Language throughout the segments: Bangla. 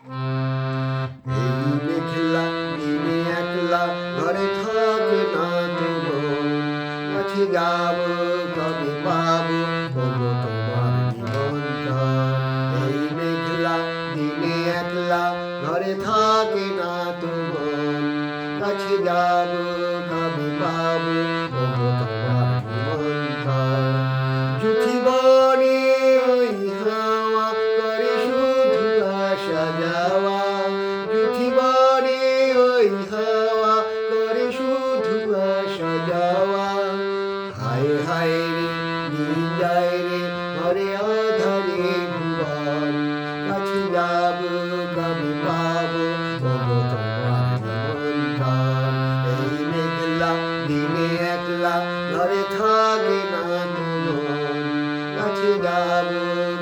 এই মেঘলা দিনে একলা ঘরে থাকে না তো মন, কাছে যাব কবে পাবো তবু তোমার নিমন্ত্রণ। এই মেঘলা দিনে একলা ঘরে থাকে না তো মন, কাছে যাব কবে পাবো তবু তোমার নিমন্ত্রণ। জুথি বনে ওই হাওয়া করে শুধু আসা যাওয়া, জুথি বনে ওই হাওয়া করে শুধু আসা যাওয়া। হায় হায় রে দিন যায় রে ঘরে আধারে ভুবন, কাছে যাব কবে পাবো তবু তোমার নিমন্ত্রণ। এই মেঘলা দিনে একলা ঘরে থাকে না তো মন, কাছে যাব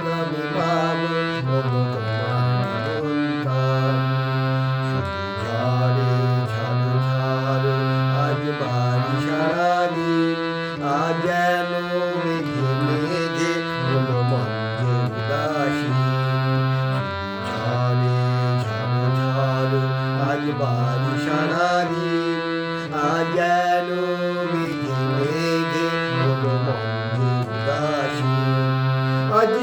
কবে পাবো তবু তোমার নিমন্ত্রণ। শুধু ঝড়ে ঝড় ঝড় আজ বাড়ি সারাদিন, আজ যেন মেঘে মেঘে হলো মন যে উদাসীন। ঝড়ে ঝড় ঝড় আজ বাড়ি সারাদিন, আজ যেন মেঘে মেঘে হলো মন যে উদাসীন। আজ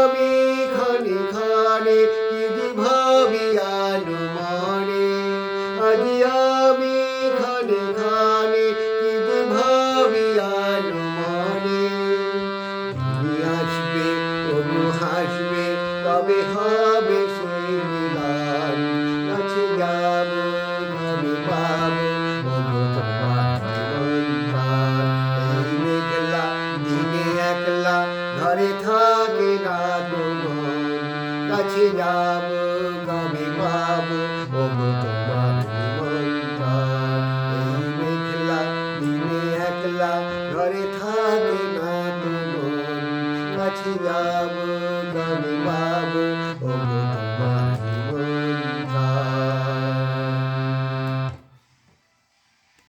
আমি ক্ষণে ক্ষণে কি যে ভাবি আনো মনে, আজ আমি ক্ষণে ক্ষণে কি যে ভাবি আনো মনে। তুমি আসবে তবু হাসবে কবে হবে সেই মিলন, কাছে যাব কবে পাবো তবু তোমার নিমন্ত্রণ। এই মেঘলা দিনে একলা ঘরে থাকে না তো মন, কাছে যাব কবে পাবো তবু তোমার নিমন্ত্রণ। এই মেঘলা দিনে একলা ঘরে থাকে না তো মন, কাছে যাব